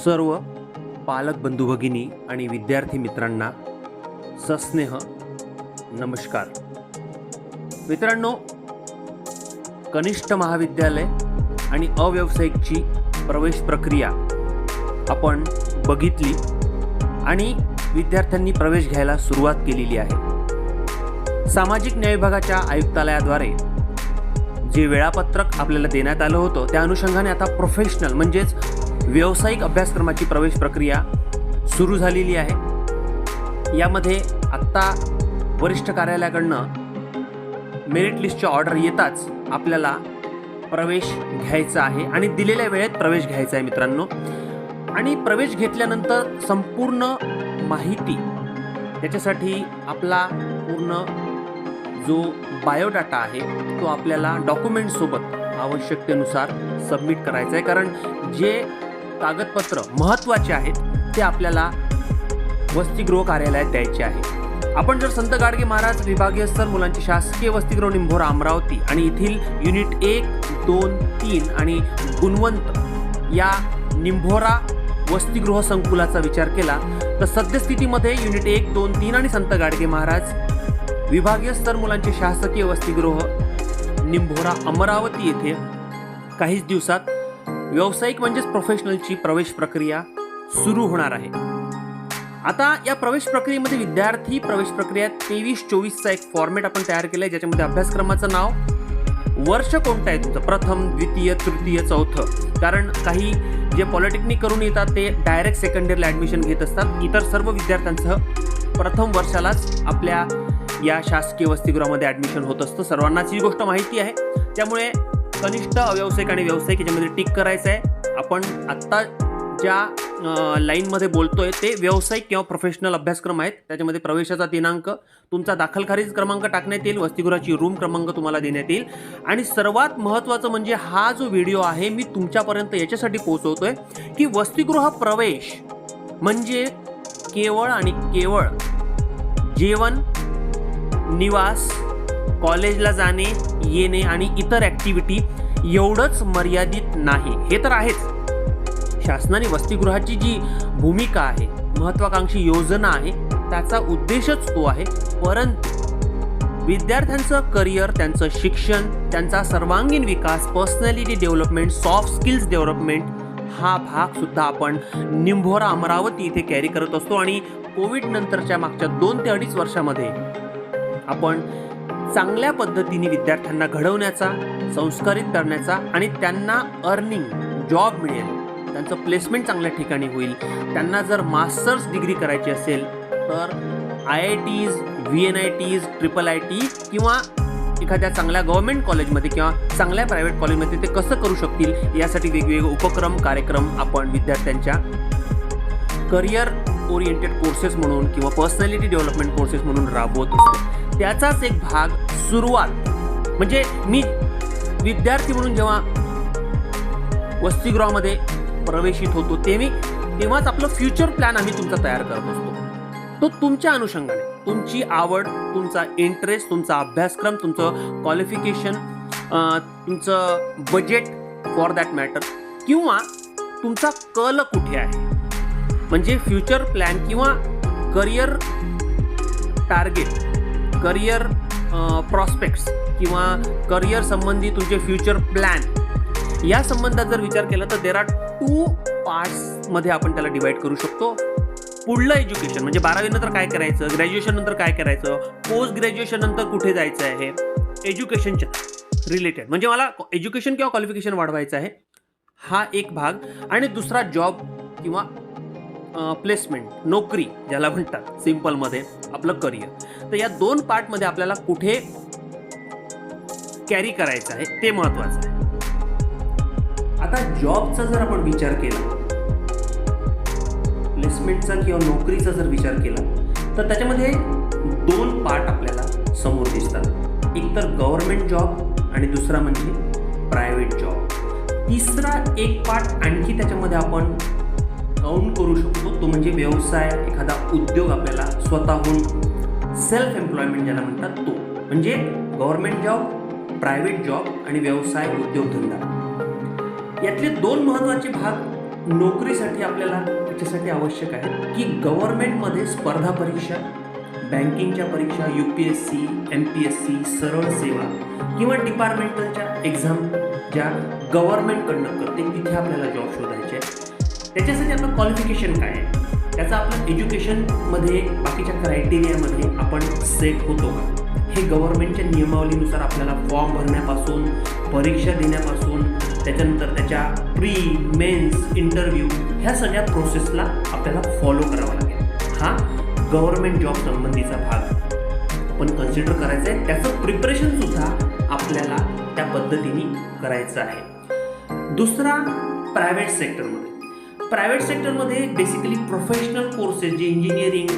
सर्व पालक बंधू भगिनी आणि विद्यार्थी मित्रांना सस्नेह नमस्कार. मित्रांनो, कनिष्ठ महाविद्यालय आणि अव्यावसायिकची प्रवेश प्रक्रिया आपण बघितली आणि विद्यार्थ्यांनी प्रवेश घ्यायला सुरुवात केलेली आहे. सामाजिक न्याय विभागाच्या आयुक्तालयाद्वारे जे वेळापत्रक आपल्याला देण्यात आलं होतं त्या अनुषंगाने आता प्रोफेशनल म्हणजेच व्यावसायिक अभ्यासक्रमाची प्रवेश प्रक्रिया सुरू झालेली आहे. यामध्ये आत्ता वरिष्ठ कार्यालयाकडनं मेरिट लिस्टची ऑर्डर येताच आपल्याला प्रवेश घ्यायचा आहे आणि दिलेल्या वेळेत प्रवेश घ्यायचा आहे मित्रांनो. आणि प्रवेश घेतल्यानंतर संपूर्ण माहिती त्याच्यासाठी आपला पूर्ण जो बायोडाटा आहे तो आपल्याला डॉक्युमेंटसोबत आवश्यकतेनुसार सबमिट करायचा आहे, कारण जे कागदपत्र महत्त्वाचे आहेत ते आपल्याला वसतिगृह कार्यालयात द्यायचे आहे. आपण जर संत गाडगे महाराज विभागीय स्तर मुलांची शासकीय वसतिगृह निंभोरा अमरावती आणि येथील युनिट 1, 2, 3 आणि गुणवंत या निंभोरा वसतिगृह संकुलाचा विचार केला तर सद्यस्थितीमध्ये युनिट 1, 2, 3 आणि संत गाडगे महाराज विभागीय स्तर मुलांचे शासकीय वसतिगृह निंभोरा अमरावती येथे काहीच दिवसात व्यावसायिक म्हणजेच प्रोफेशनलची प्रवेश प्रक्रिया सुरू होणार आहे. आता या प्रवेश प्रक्रियेमध्ये विद्यार्थी प्रवेश प्रक्रियेत 23-24चा एक फॉर्मॅट आपण तयार केलाय, ज्याच्यामध्ये अभ्यासक्रमाचं नाव, वर्ष कोणतं आहे तुमचं, प्रथम, द्वितीय, तृतीय, चौथं. कारण काही जे पॉलिटेक्निक करून येतात ते डायरेक्ट सेकंडरीला ॲडमिशन घेत असतात. इतर सर्व विद्यार्थ्यांसह प्रथम वर्षालाच आपल्या या शासकीय वसतिगृहामध्ये ॲडमिशन होत असतं. सर्वांनाच ही गोष्ट माहिती आहे. त्यामुळे कनिष्ठ, अव्यावसायिक आणि व्यावसायिक याच्यामध्ये टिक करायचं आहे. आपण आत्ता ज्या लाईनमध्ये बोलतोय ते व्यावसायिक किंवा प्रोफेशनल अभ्यासक्रम आहेत. त्याच्यामध्ये प्रवेशाचा दिनांक, तुमचा दाखल खारिज क्रमांक टाकण्यात येईल, वसतिगृहाची रूम क्रमांक तुम्हाला देण्यात येईल. आणि सर्वात महत्त्वाचं म्हणजे हा जो व्हिडिओ आहे मी तुमच्यापर्यंत याच्यासाठी पोहोचवतोय की वसतिगृह प्रवेश म्हणजे केवळ आणि केवळ जेवण, निवास, कॉलेजला जाणे येणे आणि इतर ॲक्टिव्हिटी एवढंच मर्यादित नाही. हे तर आहेच, शासनाने वसतिगृहाची जी भूमिका आहे, महत्त्वाकांक्षी योजना आहे, त्याचा उद्देशच तो आहे. परंतु विद्यार्थ्यांचं करिअर, त्यांचं शिक्षण, त्यांचा सर्वांगीण विकास, personality development, soft skills development हा भाग सुद्धा आपण निंभोरा अमरावती इथे कॅरी करत असतो. आणि कोविड नंतरच्या मागच्या 2 ते 2.5 वर्षामध्ये आपण चांगल्या पद्धतीने विद्यार्थ्यांना घडवण्याचा, संस्कारित करण्याचा आणि त्यांना अर्निंग, जॉब मिळेल, त्यांचं प्लेसमेंट चांगल्या ठिकाणी होईल. त्यांना जर मास्टर्स डिग्री करायची असेल तर IITs, VNITs, IIIT किंवा एखाद्या चांगल्या गव्हर्नमेंट कॉलेजमध्ये किंवा चांगल्या प्रायव्हेट कॉलेजमध्ये ते कसं करू शकतील यासाठी वेगवेगळे उपक्रम, कार्यक्रम आपण विद्यार्थ्यांच्या करिअर ओरिएंटेड कोर्सेस म्हणून किंवा पर्सनॅलिटी डेव्हलपमेंट कोर्सेस म्हणून राबवत असतो. त्याचाच एक भाग, सुरुवात म्हणजे मी विद्यार्थी म्हणून जेव्हा वसतिगृहामध्ये प्रवेशित होतो तेव्हाच आपलं फ्युचर प्लॅन आम्ही तुमचा तयार करत असतो. तो तुमच्या अनुषंगाने, तुमची आवड, तुमचा इंटरेस्ट, तुमचा अभ्यासक्रम, तुमचं क्वालिफिकेशन, तुमचं बजेट फॉर दॅट मॅटर किंवा तुमचा कल कुठे आहे, म्हणजे फ्युचर प्लॅन किंवा करिअर टार्गेट, करिअर प्रॉस्पेक्ट्स किंवा करिअर संबंधी तुमचे फ्युचर प्लॅन या संबंधात जर विचार केला तर देर आर 2 पार्ट्समध्ये आपण त्याला डिवाइड करू शकतो. पुढलं एज्युकेशन म्हणजे 12वी नंतर काय करायचं, ग्रॅज्युएशन नंतर काय करायचं, पोस्ट ग्रॅज्युएशन नंतर कुठे जायचं आहे, एज्युकेशनच्या रिलेटेड म्हणजे मला एज्युकेशन किंवा क्वालिफिकेशन वाढवायचं आहे, हा एक भाग. आणि दुसरा जॉब किंवा प्लेसमेंट, नोकरी ज्याला म्हणतात सिम्पलमध्ये, आपलं करिअर. तर या 2 पार्टमध्ये आपल्याला कुठे कॅरी करायचं आहे ते महत्त्वाचं आहे. आता जॉबचा जर आपण विचार केला, प्लेसमेंटचा किंवा नोकरीचा जर विचार केला तर त्याच्यामध्ये 2 पार्ट आपल्याला समोर दिसतात. एक तर गव्हर्नमेंट जॉब आणि दुसरा म्हणजे प्रायव्हेट जॉब. तिसरा एक पार्ट आणखी त्याच्यामध्ये आपण काउंट करू शकतो, तो म्हणजे व्यवसाय, एखादा उद्योग आपल्याला स्वतःहून सेल्फ एम्प्लॉयमेंट ज्याला म्हणतात तो. म्हणजे गव्हर्नमेंट जॉब, प्रायव्हेट जॉब आणि व्यवसाय, उद्योगधंदा यातले 2 महत्त्वाचे भाग नोकरीसाठी आपल्याला याच्यासाठी आवश्यक आहे की गव्हर्नमेंटमध्ये स्पर्धा परीक्षा, बँकिंगच्या परीक्षा, UPSC, MPSC, सरळ सेवा किंवा डिपार्टमेंटलच्या एक्झाम ज्या गव्हर्नमेंटकडनं करते तिथे आपल्याला जॉब शोधायचे आहे. त्याच्यासाठी आपलं क्वालिफिकेशन काय आहे, त्याचा आपलं एज्युकेशनमध्ये बाकीच्या क्रायटेरियामध्ये आपण सेट होतो का, हे गव्हर्नमेंटच्या नियमावलीनुसार आपल्याला फॉर्म भरण्यापासून, परीक्षा देण्यापासून, त्याच्यानंतर त्याच्या प्री, मेन्स, इंटरव्ह्यू ह्या सगळ्या प्रोसेसला आपल्याला फॉलो करावा लागेल. हा गव्हर्नमेंट जॉब संबंधीचा भाग आपण कन्सिडर करायचा आहे. त्याचं प्रिपरेशनसुद्धा आपल्याला त्या पद्धतीने करायचं आहे. दुसरा, प्रायव्हेट सेक्टरमध्ये बेसिकली प्रोफेशनल कोर्सेस जे इंजिनिअरिंग,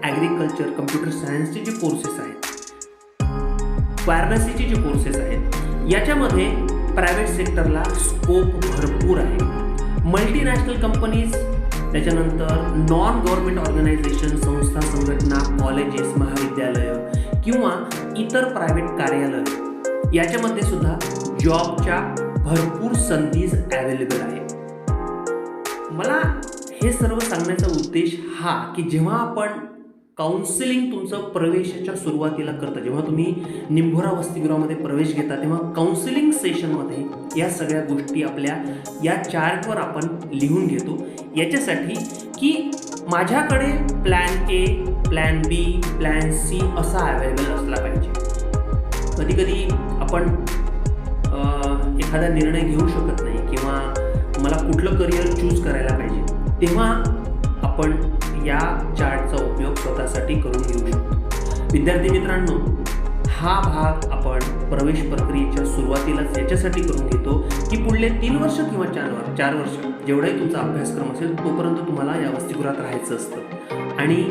ॲग्रिकल्चर, कम्प्युटर सायन्सचे जे कोर्सेस आहेत, फार्मसीचे जे कोर्सेस आहेत, याच्यामध्ये प्रायव्हेट सेक्टरला स्कोप भरपूर आहे. मल्टीनॅशनल कंपनीज, त्याच्यानंतर नॉन गव्हर्नमेंट ऑर्गनायझेशन, संस्था, संघटना, कॉलेजेस, महाविद्यालयं किंवा इतर प्रायव्हेट कार्यालय याच्यामध्ये सुद्धा जॉबच्या भरपूर संधी अवेलेबल आहे. मला हे सर्व सांगण्याचा उद्देश हा की जेव्हा आपण काउन्सिलिंग तुमचं प्रवेशाच्या सुरुवातीला करता, जेव्हा तुम्ही निंभोरा वसतिगृहामध्ये प्रवेश घेता, तेव्हा काउन्सिलिंग सेशनमध्ये या सगळ्या गोष्टी आपल्या या चार्टवर आपण लिहून घेतो, याच्यासाठी की माझ्याकडे plan A, plan B, plan C असा अवेलेबल असला पाहिजे. कधीकधी आपण एखादा निर्णय घेऊ शकत नाही किंवा मला कुठलं करिअर चूज करायला पाहिजे, तेव्हा आपण या चार्टचा उपयोग स्वतःसाठी करून घेऊ शकतो. विद्यार्थी मित्रांनो, हा भाग आपण प्रवेश प्रक्रियेच्या सुरुवातीलाच याच्यासाठी करून घेतो की पुढले 3 वर्ष किंवा 4 वर्ष जेवढाही तुमचा अभ्यासक्रम असेल तोपर्यंत तुम्हाला या वसतिगृहात राहायचं असतं आणि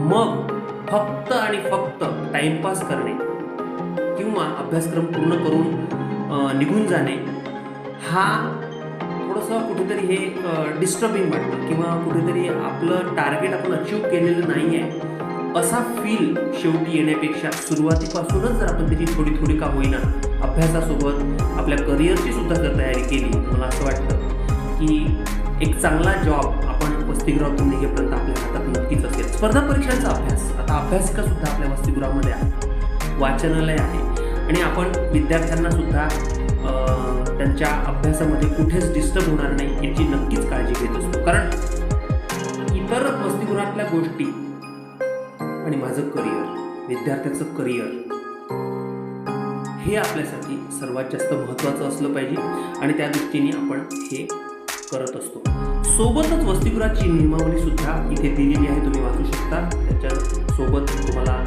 मग फक्त आणि फक्त टाइमपास करणे किंवा अभ्यासक्रम पूर्ण करून निघून जाणे हा थोडंसं कुठेतरी हे डिस्टर्बिंग वाटतं किंवा कुठेतरी आपलं टार्गेट आपण अचीव केलेलं नाही आहे असा फील शेवटी येण्यापेक्षा सुरुवातीपासूनच जर आपण त्याची थोडी का होईना अभ्यासासोबत आपल्या करिअरची सुद्धा जर तयारी केली, मला असं वाटतं की एक चांगला जॉब आपण वसतिगृहातून निघेपर्यंत आपल्या हातात नक्कीच असेल. स्पर्धा परीक्षांचा अभ्यास, आता अभ्यासिकासुद्धा आपल्या वसतिगृहामध्ये आहे, वाचनालय आहे आणि आपण विद्यार्थ्यांना सुद्धा त्यांच्या अभ्यासामध्ये कुठेच डिस्टर्ब होणार नाही याची नक्कीच काळजी घेत असतो. कारण इतर वसतिगृहातल्या गोष्टी आणि माझं करिअर, विद्यार्थ्याचं करिअर हे आपल्यासाठी सर्वात जास्त महत्त्वाचं असलं पाहिजे आणि त्या दृष्टीने आपण हे करत असतो. सोबतच वसतिगृहाची नियमावली सुद्धा इथे दिलेली आहे, तुम्ही वाचू शकता. त्याच्यासोबत तुम्हाला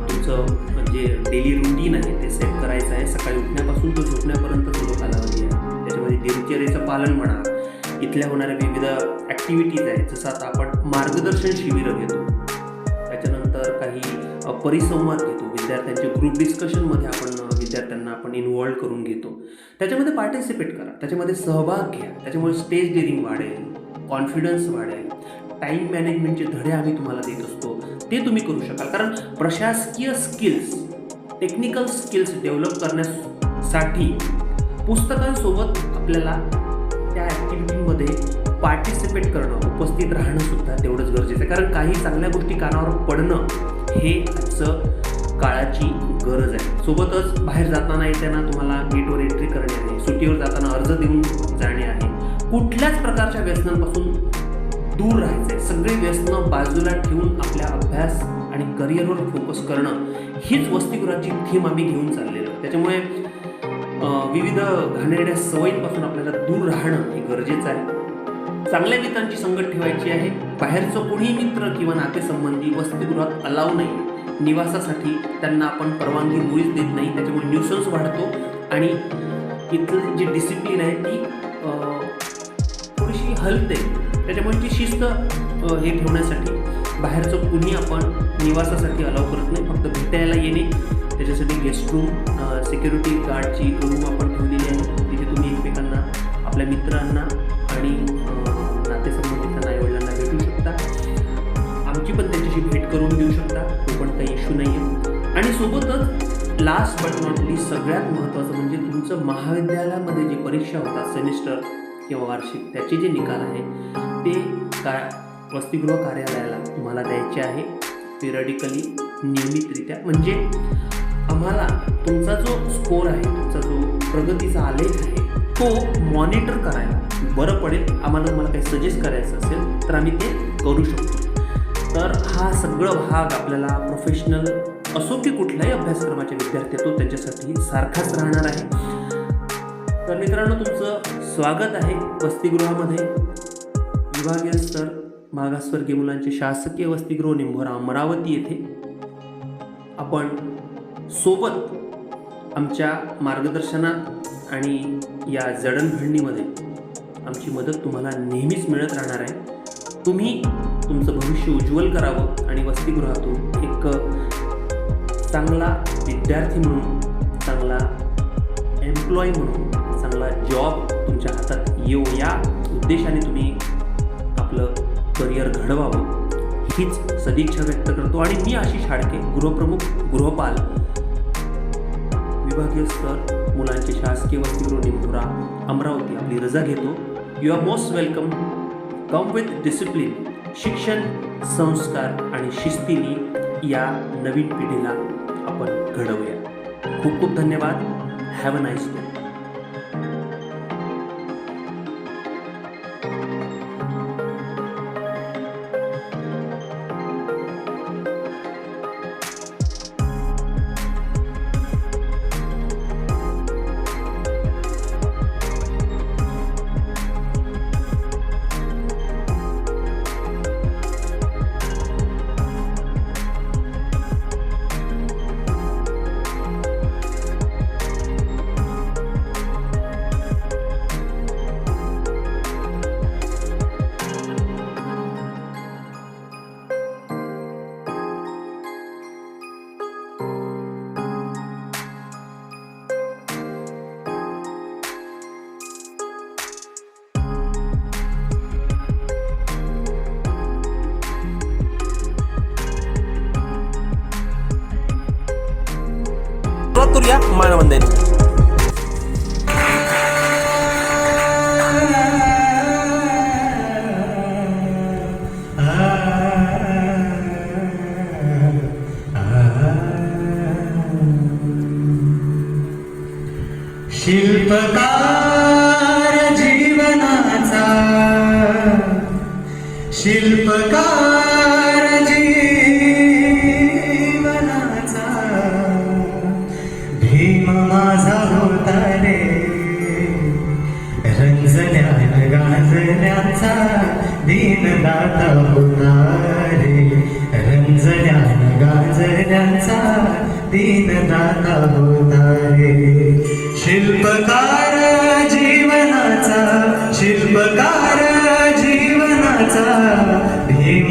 तुमचं जे डेली रुटीन आहे ते सेट करायचं आहे. सकाळी उठण्यापासून तो झोपण्यापर्यंत जो कालावधी आहे त्याच्यामध्ये दिनचर्येचं पालन म्हणा, इथल्या होणाऱ्या विविध ॲक्टिव्हिटीज आहेत, जसं आता आपण मार्गदर्शन शिबिरं घेतो, त्याच्यानंतर काही परिसंवाद घेतो, विद्यार्थ्यांचे ग्रुप डिस्कशनमध्ये विद्यार्थ्यांना आपण इन्व्हॉल्व करून घेतो, त्याच्यामध्ये पार्टिसिपेट करा, त्याच्यामध्ये सहभाग घ्या. त्याच्यामुळे स्टेज डेअरिंग वाढेल, कॉन्फिडन्स वाढेल, टाईम मॅनेजमेंटचे धडे आम्ही तुम्हाला देत असतो ते तुम्ही करू शकाल. कारण प्रशासकीय स्किल्स, टेक्निकल स्किल्स डेव्हलप करण्यासाठी पुस्तकांसोबत आपल्याला त्या ॲक्टिव्हिटीमध्ये पार्टिसिपेट करणं, उपस्थित राहणं सुद्धा तेवढंच गरजेचं आहे. कारण काही चांगल्या गोष्टी कानावर पडणं हे आजचं काळाची गरज आहे. सोबतच बाहेर जाताना येताना तुम्हाला गेटवर एंट्री करणे आहे, सुट्टीवर जाताना अर्ज देऊन जाणे आहे, कुठल्याच प्रकारच्या व्यसनांपासून दूर राहायचं आहे. सगळी व्यसनं बाजूला ठेवून आपल्या अभ्यास आणि करिअरवर फोकस करणं हीच वसतिगृहाची थीम आम्ही घेऊन चाललेलो. त्याच्यामुळे विविध घाणेरड्या सवयींपासून आपल्याला दूर राहणं हे गरजेचं आहे. चांगल्या मित्रांची संगत ठेवायची आहे. बाहेरचं कोणी मित्र किंवा नातेसंबंधी वसतिगृहात अलाव नाही. निवासासाठी त्यांना आपण परवानगी मुळीच देत नाही. त्याच्यामुळे न्यूसन्स वाढतो आणि इथलं जी डिसिप्लिन आहे ती थोडीशी हलते. त्याच्यामुळे ती शिस्त हे ठेवण्यासाठी बाहेरचं कुणी आपण निवासासाठी अलाव करत नाही. फक्त भेटायला येणे, त्याच्यासाठी गेस्ट रूम, सिक्युरिटी गार्डची रूम आपण ठेवलेली आहे. तिथे तुम्ही एकमेकांना, आपल्या मित्रांना आणि नातेसंबंधितांना, आईवडिलांना भेटू शकता. आमची पण त्यांच्याशी भेट करून देऊ शकता, तो पण काही इश्यू नाही आहे. आणि सोबतच लास्ट बट नॉट लीस्ट सगळ्यात महत्त्वाचं म्हणजे तुमचं महाविद्यालयामध्ये जी परीक्षा होतात, सेमिस्टर किंवा वार्षिक त्याचे जे निकाल आहे ते वसतिगृह कार्यालयाला तुम्हाला द्यायचे आहे पिरियडिकली, नियमितरित्या. म्हणजे आम्हाला तुमचा जो स्कोर आहे, तुमचा जो प्रगतीचा आलेख आहे तो मॉनिटर करायला बरं पडेल. आम्हाला तुम्हाला काही सजेस्ट करायचं असेल तर आम्ही ते करू शकतो. तर हा सगळं भाग आपल्याला प्रोफेशनल असो की कुठल्याही अभ्यासक्रमाचे विद्यार्थी तो त्यांच्यासाठी सारखाच राहणार आहे. तर मित्रांनो, तुमचं स्वागत आहे वसतिगृहामध्ये. विभागीय स्तर मागासवर्गीय मुलांचे शासकीय वसतिगृह निंभोरा अमरावती येथे आपण सोबत आमच्या मार्गदर्शनात आणि या जडणघडणीमध्ये आमची मदत तुम्हाला नेहमीच मिळत राहणार आहे. तुम्ही तुमचं भविष्य उज्ज्वल करावं आणि वसतिगृहातून एक चांगला विद्यार्थी म्हणून, चांगला एम्प्लॉई म्हणून, चांगला जॉब तुमच्या हातात येऊ या उद्देशाने तुम्ही आपलं करिअर घडवावं हीच सदिच्छा व्यक्त करतो. आणि मी आशिष हाडके, गृहप्रमुख, गृहपाल, विभागीय स्तर मुलांचे शासकीय वसतिगृह निंभोरा अमरावती आपली रजा घेतो. You are most welcome. Come with discipline. शिक्षण, संस्कार आणि शिस्तीने या नवीन पिढीला आपण घडवूया. खूप खूप धन्यवाद. Have a nice day. करूया मानवंदने. शिल्पकार जीवनाचा, शिल्पकार जीवनाचा भीम माझा होता रे, रंजल्या गाजल्याचा दीनदाता होता रे, रंजल्या गाजल्याचा दीनदाता होता रे. शिल्पकार जीवनाचा, शिल्पकार जीवनाचा भीम